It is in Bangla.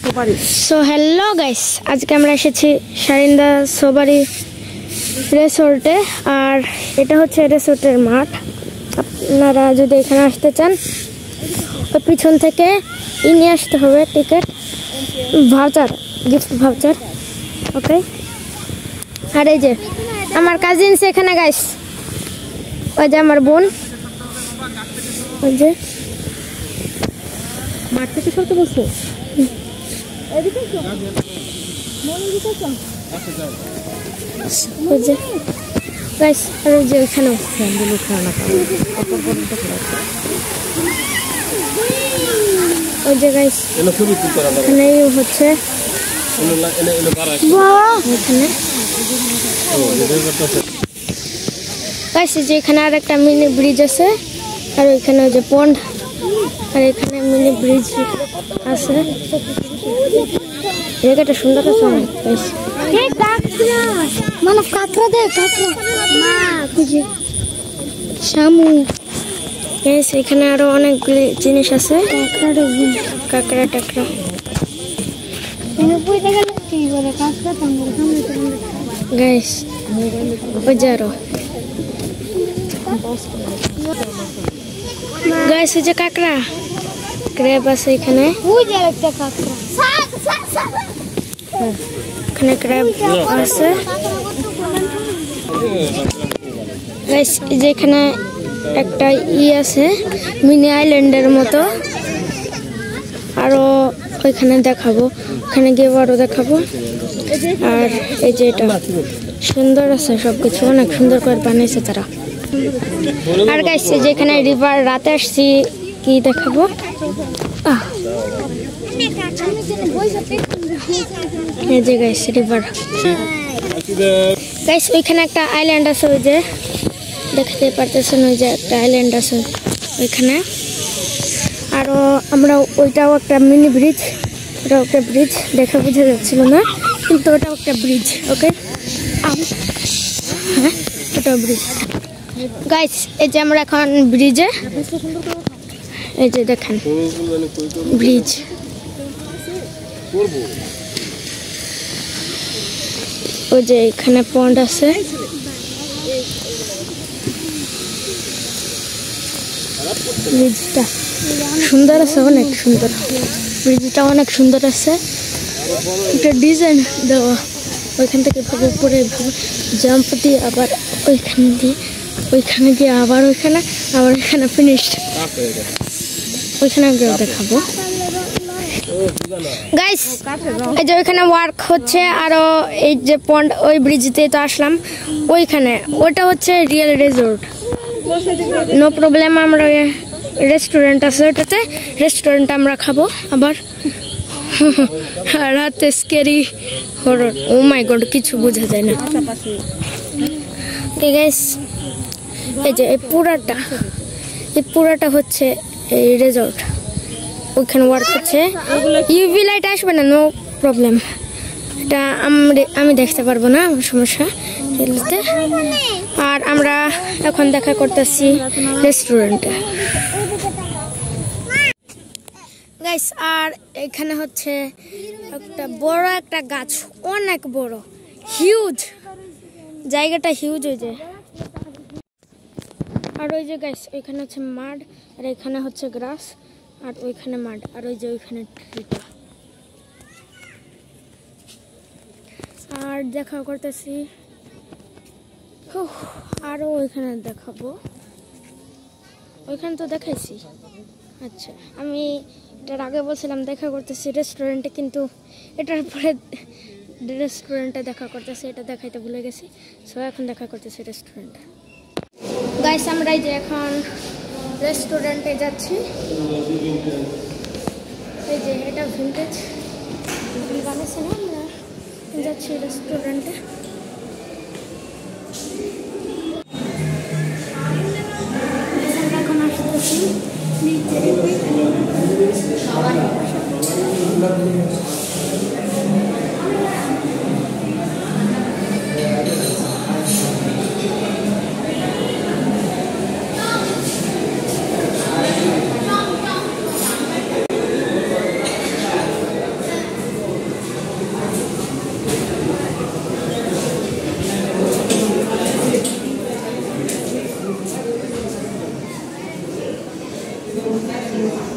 সো হ্যালো গাইস, আজকে আমরা এসেছি সারিন্দা সোবারি রিসোর্টে। আর এটা হচ্ছে রিসোর্টের মাঠ। আপনারা যদি এখানে আসতে চান ওই পিছন থেকে নিয়ে আসতে হবে টিকিট, ভাউচার, গিফট ভাউচার। ওকে, আর এই যে আমার কাজিনস এখানে গাইস, ওই যে আমার বোন, ওই যে মাঠ থেকে সরতে বলছো। ওই যে গাইস, আর ওই যে ওইখানে ওই যে গাইস এখানে হচ্ছে গাইস, যে এখানে আর একটা মিনি ব্রিজ আছে, আর ওইখানে ওই যে পন্ড, আর এখানে মিনি ব্রিজ আছে। জায়গাটা সুন্দর আছে অনেক গাইস। মানে কাঁকড়া দে, কাঁকড়া শামু গাইস। এখানে আরো অনেকগুলি জিনিস আছে, কাঁকড়া টাকড়া। গাইস ওই যে আরো গাইস, ওই যে কাঁকড়া ক্র্যাব আছে এখানে, এখানে ক্র্যাব আছে গাইস। এই যে এখানে একটা আছে মিনি আইল্যান্ডের মতো, আরো ওইখানে দেখাবো, ওখানে গিয়ে আরো দেখাবো। আর এই যে এটা সুন্দর আছে, সবকিছু অনেক সুন্দর করে বানিয়েছে তারা। আর গাইস যে এখানে রিভার, রাতে আসছি, কি দেখাবো। এই যে গাইস রিভার গাইস, ওইখানে একটা আইল্যান্ড আছে, ওই যে দেখতে পারতেছেন, ওই যে একটা আইল্যান্ড আছে ওইখানে। আরো আমরা ওইটাও একটা মিনি ব্রিজ, ওটাও একটা ব্রিজ, দেখা বোঝা যাচ্ছিল না কিন্তু ওটাও একটা ব্রিজ। ওকে, হ্যাঁ ওটাও ব্রিজ গাইস। এই যে আমরা এখন ব্রিজে, এই যে দেখেন ব্রিজ। ওই যে এখানে পন্ড আছে, ব্রিজটা সুন্দর আছে, অনেক সুন্দর, ব্রিজটা অনেক সুন্দর আছে। একটা ডিজাইন দেওয়া, ওইখান থেকে উপরে জাম্প দিয়ে আবার ওইখানে দিয়ে ওইখানে গিয়ে আবার ওইখানে, আবার ওইখানে ফিনিশড। ওইখানে গিয়ে দেখাবো গাইস। এই যে ওইখানে ওয়ার্ক হচ্ছে, আরো এই যে পন্ড, ওই ব্রিজতে তো আসলাম ওইখানে, ওটা হচ্ছে রিয়েল রিসোর্ট, নো প্রবলেম। আমরা রেস্টুরেন্ট আছে ওটাতে, রেস্টুরেন্ট আমরা খাবো। আবার রাতে স্ক্যারি হরর, ও মাই গড, কিছু বোঝা যায় না। ওকে গাইস, এই যে এই পুরাটা হচ্ছে এই রিসোর্ট, ওইখানে ওয়ার্ক হচ্ছে। ইউভি লাইট আসবে না, নো প্রবলেম, এটা আমি দেখতে পারবো না, সমস্যা এগুলোতে। আর আমরা এখন দেখা করতেছি রেস্টুরেন্টে গাইস। আর এখানে হচ্ছে একটা বড় একটা গাছ, অনেক বড়, হিউজ, জায়গাটা হিউজ। ওই যে আর ওই যে গাইস ওইখানে হচ্ছে মাড, আর এখানে হচ্ছে গ্রাস, আর ওইখানে মাড, আর ওই যে ওইখানে ট্রিটা। আর দেখা করতেছি, আরো ওইখানে দেখাবো, ওইখানে তো দেখাইছি। আচ্ছা, আমি এটার আগে বলছিলাম দেখা করতেছি রেস্টুরেন্টে, কিন্তু এটার পরে রেস্টুরেন্টে দেখা করতেছি, এটা দেখাইতে ভুলে গেছি। সো এখন দেখা করতেছি রেস্টুরেন্টে গাইস। আমরা এই যে এখন রেস্টুরেন্টে যাচ্ছি, এই যে এটা ভিন্টেজ বানাচ্ছে না, আমরা যাচ্ছি রেস্টুরেন্টে। আমরা এখন আসতেছি ইউ।